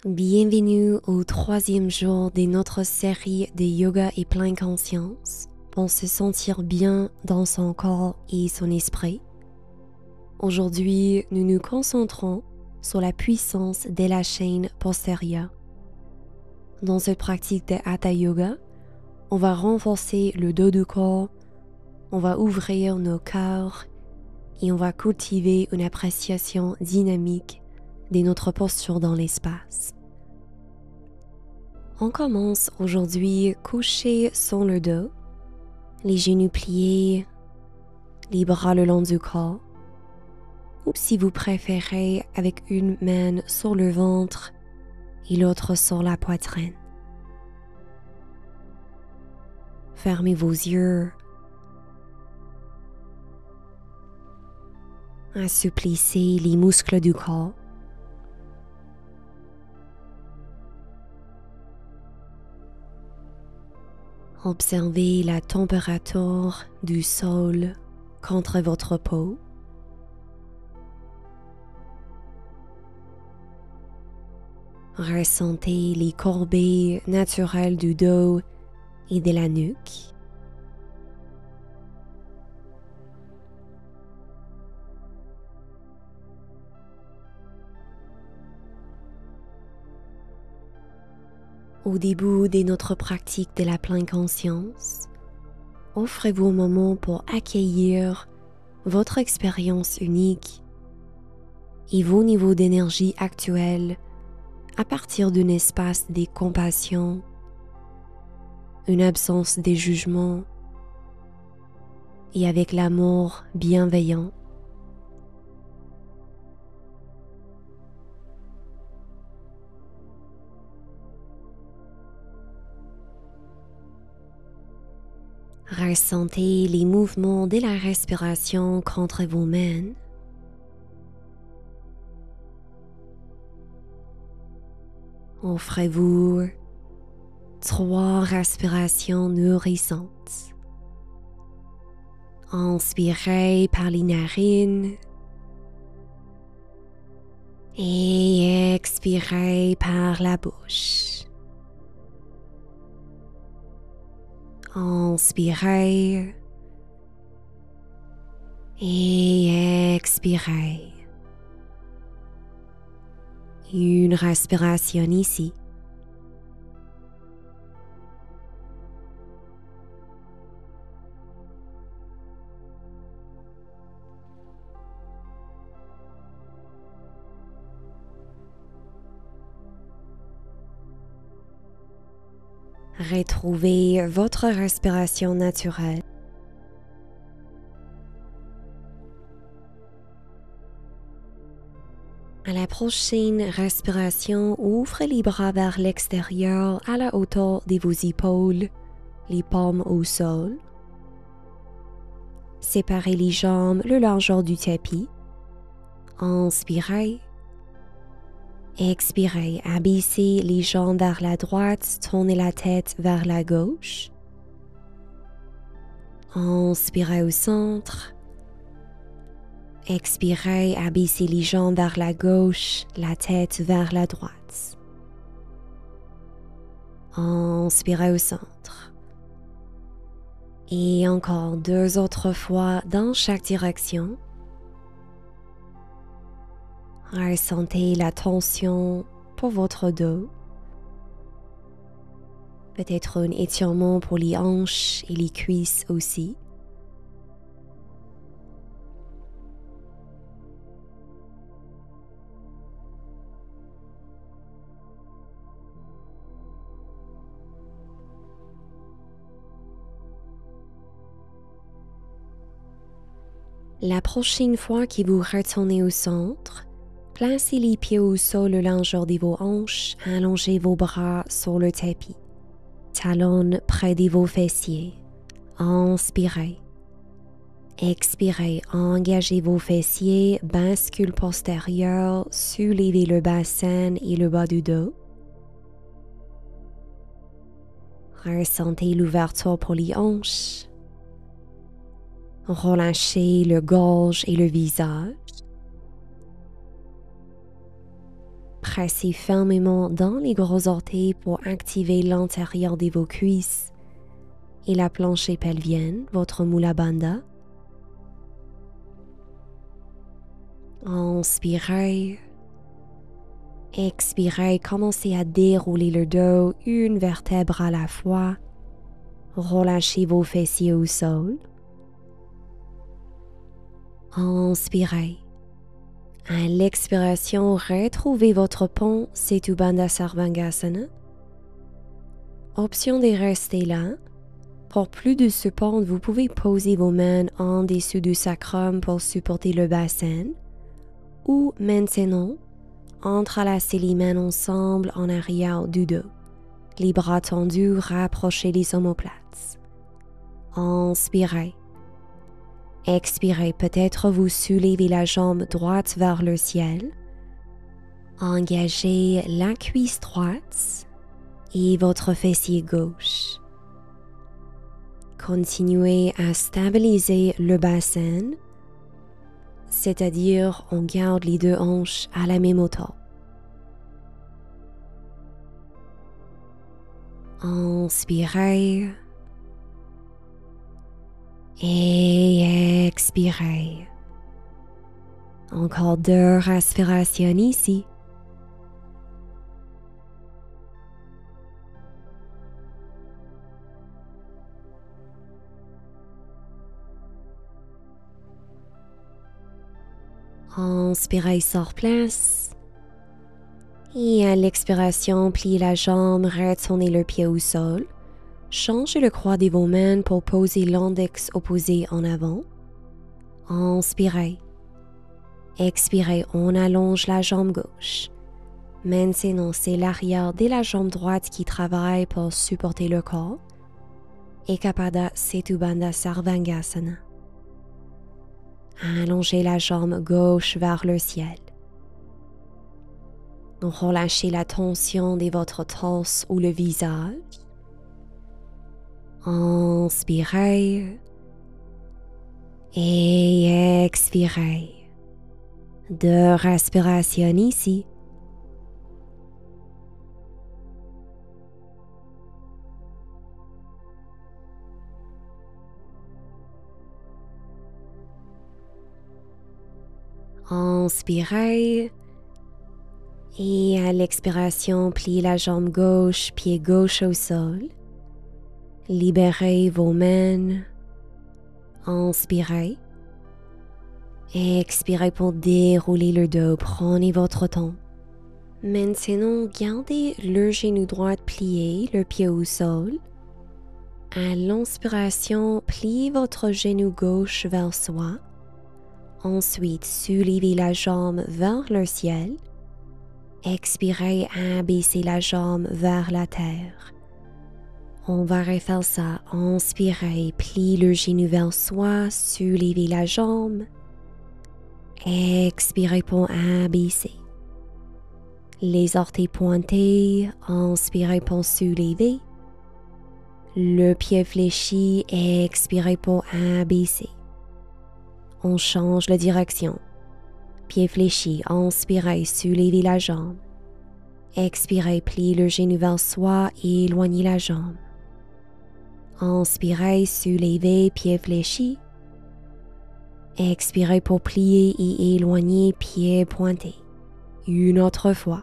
Bienvenue au 3e jour de notre série de yoga et pleine conscience pour se sentir bien dans son corps et son esprit. Aujourd'hui, nous nous concentrons sur la puissance de la chaîne postérieure. Dans cette pratique de Hatha Yoga, on va renforcer le dos du corps, on va ouvrir nos cœurs et on va cultiver une appréciation dynamique de notre posture dans l'espace. On commence aujourd'hui couché sur le dos, les genoux pliés, les bras le long du corps, ou si vous préférez avec une main sur le ventre et l'autre sur la poitrine. Fermez vos yeux, assouplissez les muscles du corps. Observez la température du sol contre votre peau. Ressentez les courbées naturelles du dos et de la nuque. Au début de notre pratique de la pleine conscience, offrez-vous un moment pour accueillir votre expérience unique et vos niveaux d'énergie actuels à partir d'un espace de compassion, une absence de jugement et avec l'amour bienveillant. Ressentez les mouvements de la respiration contre vos mains. Offrez-vous 3 respirations nourrissantes. Inspirez par les narines et expirez par la bouche. Inspirez et expirez. Une respiration ici. Retrouvez votre respiration naturelle. À la prochaine respiration, ouvrez les bras vers l'extérieur à la hauteur de vos épaules, les paumes au sol. Séparez les jambes le largeur du tapis. Inspirez. Expirez, abaissez les jambes vers la droite, tournez la tête vers la gauche. Inspirez au centre. Expirez, abaissez les jambes vers la gauche, la tête vers la droite. Inspirez au centre. Et encore 2 autres fois dans chaque direction. Ressentez la tension pour votre dos. Peut-être un étirement pour les hanches et les cuisses aussi. La prochaine fois que vous retournez au centre, placez les pieds au sol le largeur de vos hanches, allongez vos bras sur le tapis. Talons près de vos fessiers. Inspirez. Expirez, engagez vos fessiers, bascule postérieure, soulevez le bassin et le bas du dos. Ressentez l'ouverture pour les hanches. Relâchez le gorge et le visage. pressez fermement dans les gros orteils pour activer l'intérieur de vos cuisses et la plancher pelvienne, votre Mula Bandha. Inspirez. Expirez, commencez à dérouler le dos, une vertèbre à la fois. Relâchez vos fessiers au sol. Inspirez. À l'expiration, retrouvez votre pont, Setu Bandha Sarvangasana. Option de rester là. Pour plus de support, vous pouvez poser vos mains en dessous du sacrum pour supporter le bassin ou maintenant, entrelacez les mains ensemble en arrière du dos. Les bras tendus, rapprochez les omoplates. Inspirez. Expirez, peut-être vous soulevez la jambe droite vers le ciel. Engagez la cuisse droite et votre fessier gauche. Continuez à stabiliser le bassin, c'est-à-dire on garde les deux hanches à la même hauteur. Inspirez et expirez. Encore 2 respirations ici. Inspirez sur place. Et à l'expiration, pliez la jambe, retournez le pied au sol. Changez le croix de vos mains pour poser l'index opposé en avant. Inspirez. Expirez, on allonge la jambe gauche. Maintenant, c'est l'arrière de la jambe droite qui travaille pour supporter le corps. Ekapada Setu Bandha Sarvangasana. Allongez la jambe gauche vers le ciel. Relâchez la tension de votre torse ou le visage. Inspirez et expirez. 2 respirations ici. Inspirez et à l'expiration, pliez la jambe gauche, pied gauche au sol. Libérez vos mains. Inspirez. Expirez pour dérouler le dos. Prenez votre temps. Maintenant, gardez le genou droit plié, le pied au sol. À l'inspiration, pliez votre genou gauche vers soi. Ensuite, soulevez la jambe vers le ciel. Expirez, abaissez la jambe vers la terre. On va refaire ça. Inspirez, pliez le genou vers soi, soulevez la jambe. Expirez pour abaisser. Les orteils pointés, inspirez pour soulever. Le pied fléchi, expirez pour abaisser. On change la direction. Pied fléchi, inspirez, soulevez la jambe. Expirez, pliez le genou vers soi et éloignez la jambe. Inspirez, soulevez, pied fléchi. Expirez pour plier et éloigner, pied pointé. Une autre fois.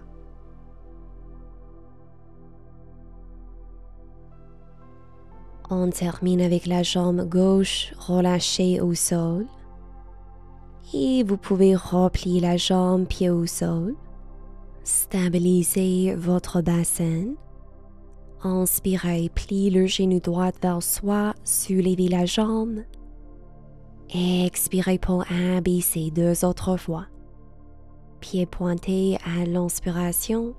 On termine avec la jambe gauche relâchée au sol. Et vous pouvez replier la jambe pied au sol. Stabilisez votre bassin. Inspirez, pliez le genou droit vers soi, soulevez la jambe. Expirez pour abaisser 2 autres fois. Pied pointé à l'inspiration.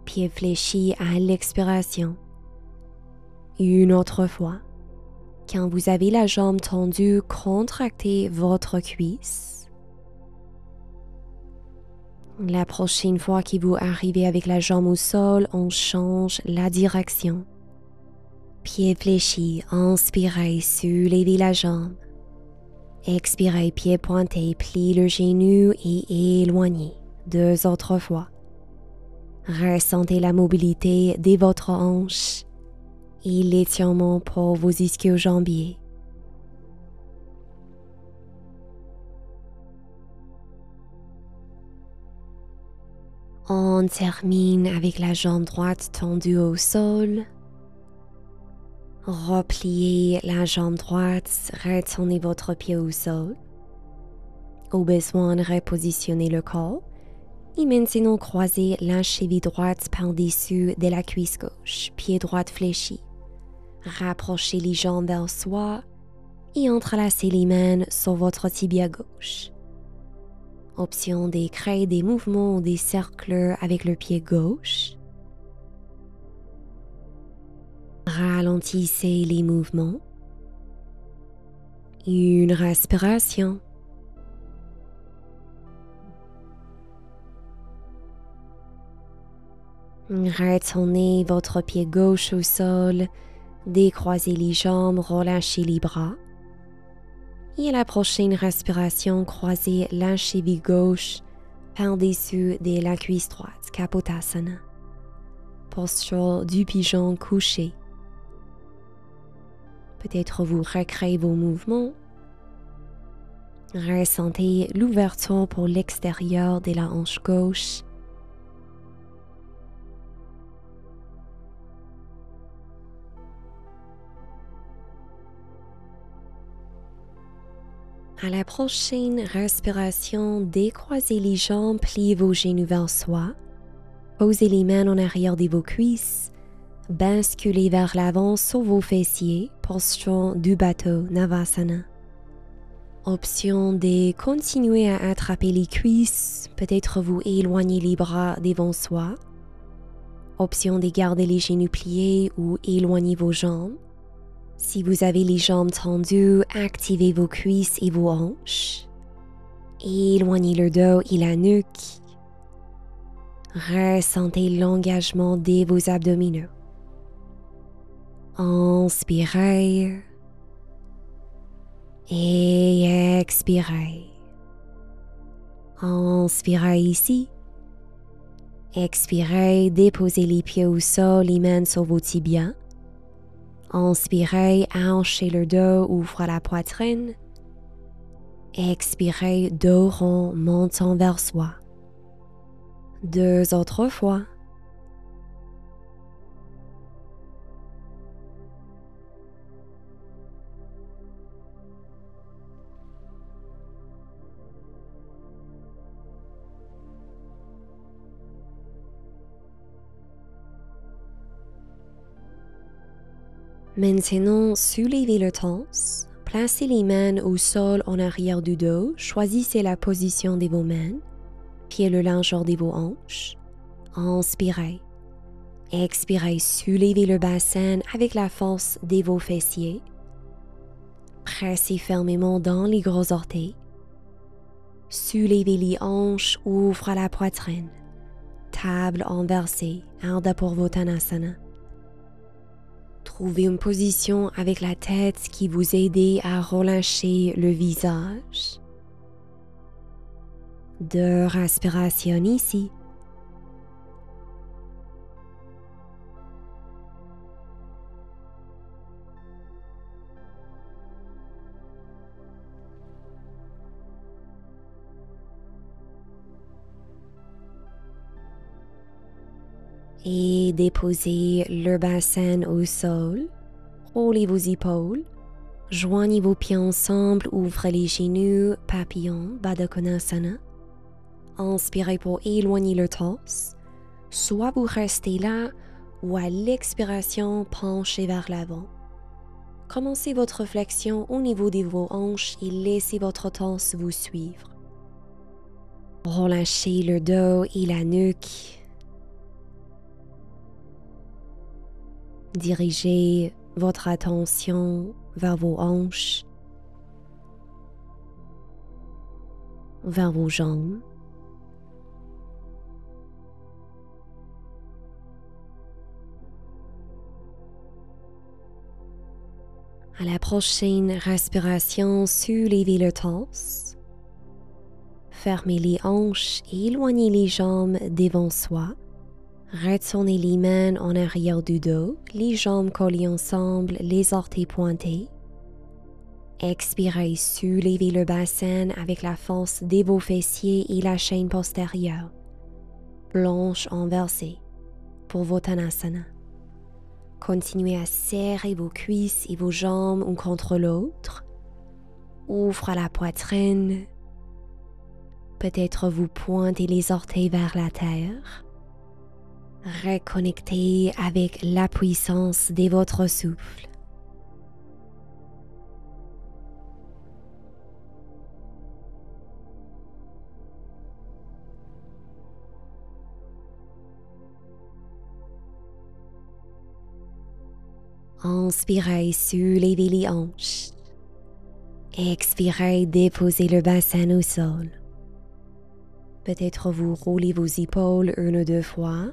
Pied fléchi à l'expiration. Une autre fois. Quand vous avez la jambe tendue, contractez votre cuisse. La prochaine fois que vous arrivez avec la jambe au sol, on change la direction. Pied fléchi, inspirez, soulevez la jambe. Expirez, pied pointé, pliez le genou et éloignez. 2 autres fois. Ressentez la mobilité de votre hanche et l'étirement pour vos ischio-jambiers. On termine avec la jambe droite tendue au sol. Repliez la jambe droite, retournez votre pied au sol. Au besoin, repositionnez le corps. Et maintenant, croisez la cheville droite par-dessus de la cuisse gauche, pied droit fléchi. Rapprochez les jambes vers soi et entrelacez les mains sur votre tibia gauche. Option de créer des mouvements ou des cercles avec le pied gauche. Ralentissez les mouvements. Une respiration. Retournez votre pied gauche au sol, décroisez les jambes, relâchez les bras. Et à la prochaine respiration, croisez la cheville gauche par-dessus de la cuisse droite, Kapotasana. Posture du pigeon couché. Peut-être vous recréez vos mouvements. Ressentez l'ouverture pour l'extérieur de la hanche gauche. À la prochaine respiration, décroisez les jambes, pliez vos genoux vers soi. Posez les mains en arrière de vos cuisses. Basculez vers l'avant sur vos fessiers, posture du bateau, Navasana. Option de continuer à attraper les cuisses, peut-être vous éloignez les bras devant soi. Option de garder les genoux pliés ou éloigner vos jambes. Si vous avez les jambes tendues, activez vos cuisses et vos hanches. Éloignez le dos et la nuque. Ressentez l'engagement de vos abdominaux. Inspirez et expirez. Inspirez ici. Expirez, déposez les pieds au sol, les mains sur vos tibias. Inspirez, hanchez le dos, ouvrez la poitrine. Expirez, dos rond, montant vers soi. 2 autres fois. Maintenant, soulevez le torse, placez les mains au sol en arrière du dos, choisissez la position de vos mains, pieds le largeur de vos hanches. Inspirez. Expirez, soulevez le bassin avec la force de vos fessiers. Pressez fermement dans les gros orteils. Soulevez les hanches, ouvrez la poitrine. Table inversée, Ardha Purvottanasana. Trouvez une position avec la tête qui vous aide à relâcher le visage. 2 respirations ici. Et déposez le bassin au sol. Roulez vos épaules. Joignez vos pieds ensemble, ouvrez les genoux, papillon, Baddha Konasana. Inspirez pour éloigner le torse. Soit vous restez là, ou à l'expiration, penchez vers l'avant. Commencez votre flexion au niveau de vos hanches et laissez votre torse vous suivre. Relâchez le dos et la nuque. Dirigez votre attention vers vos hanches, vers vos jambes. À la prochaine respiration, soulevez le torse. Fermez les hanches et éloignez les jambes devant soi. Retournez les mains en arrière du dos, les jambes collées ensemble, les orteils pointés. Expirez, soulevez le bassin avec la force de vos fessiers et la chaîne postérieure. Planche inversée pour Uttanasana. Continuez à serrer vos cuisses et vos jambes une contre l'autre. Ouvre la poitrine. Peut-être vous pointez les orteils vers la terre. Reconnectez avec la puissance de votre souffle. Inspirez, soulevez les hanches. Expirez, déposez le bassin au sol. Peut-être vous roulez vos épaules une ou deux fois.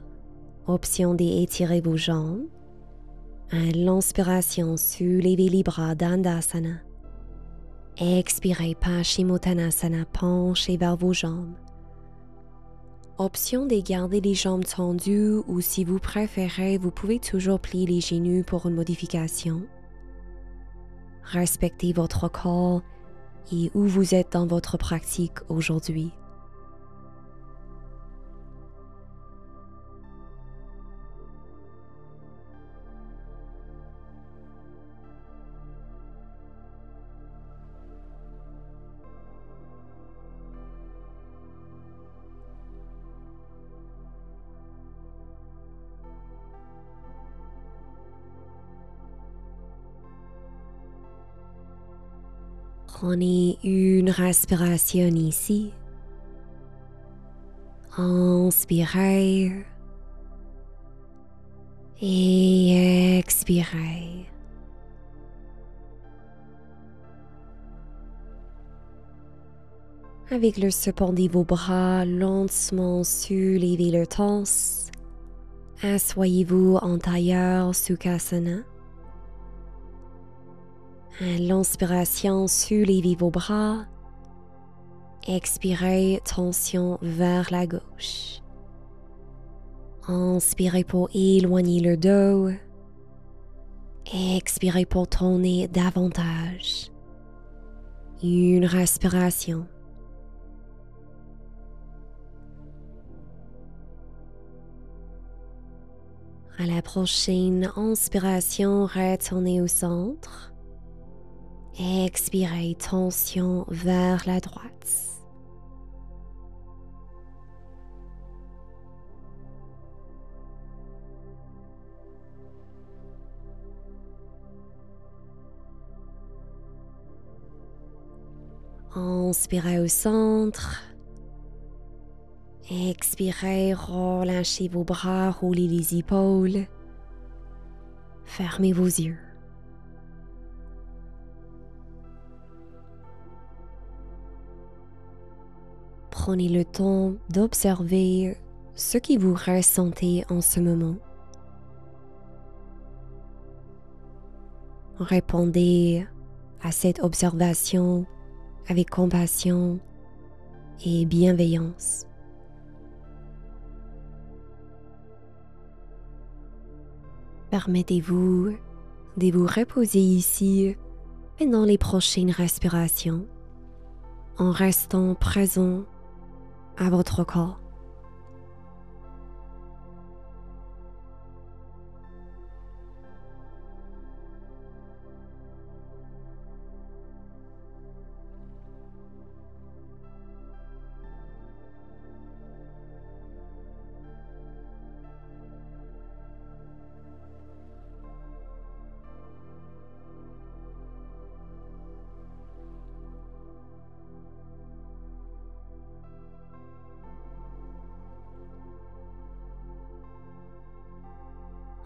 Option d'étirer vos jambes. À l'inspiration, soulevez les bras d'Andasana. Expirez, Paschimottanasana, penchez vers vos jambes. Option de garder les jambes tendues ou si vous préférez, vous pouvez toujours plier les genoux pour une modification. Respectez votre corps et où vous êtes dans votre pratique aujourd'hui. Prenez une respiration ici. Inspirez et expirez. Avec le support de vos bras, lentement soulevez le torse. Asseyez-vous en tailleur Sukhasana. À l'inspiration, soulevez vos bras. Expirez, tension vers la gauche. Inspirez pour éloigner le dos. Expirez pour tourner davantage. Une respiration. À la prochaine inspiration, retournez au centre. Expirez, tension vers la droite. Inspirez au centre. Expirez, relâchez vos bras, roulez les épaules. Fermez vos yeux. Prenez le temps d'observer ce que vous ressentez en ce moment. Répondez à cette observation avec compassion et bienveillance. Permettez-vous de vous reposer ici pendant les prochaines respirations en restant présent à votre corps.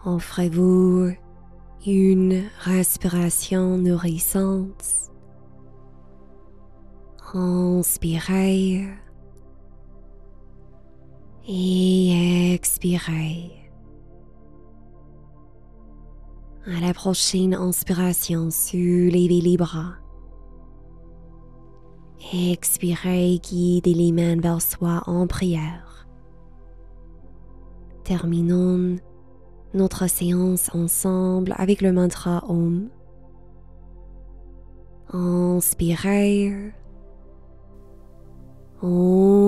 Offrez-vous une respiration nourrissante. Inspirez et expirez. À la prochaine inspiration, soulevez les bras. Expirez, guidez les mains vers soi en prière. Terminons notre séance ensemble avec le mantra Om. Inspirez. Om.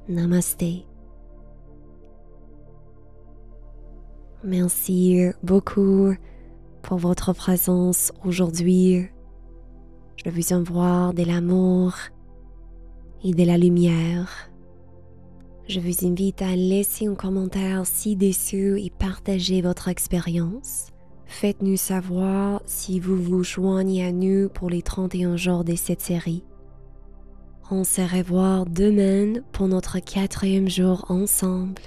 Namasté. Merci beaucoup pour votre présence aujourd'hui. Je vous envoie de l'amour et de la lumière. Je vous invite à laisser un commentaire ci-dessous et partager votre expérience. Faites-nous savoir si vous vous joignez à nous pour les 31 jours de cette série. On se revoit demain pour notre 4e jour ensemble.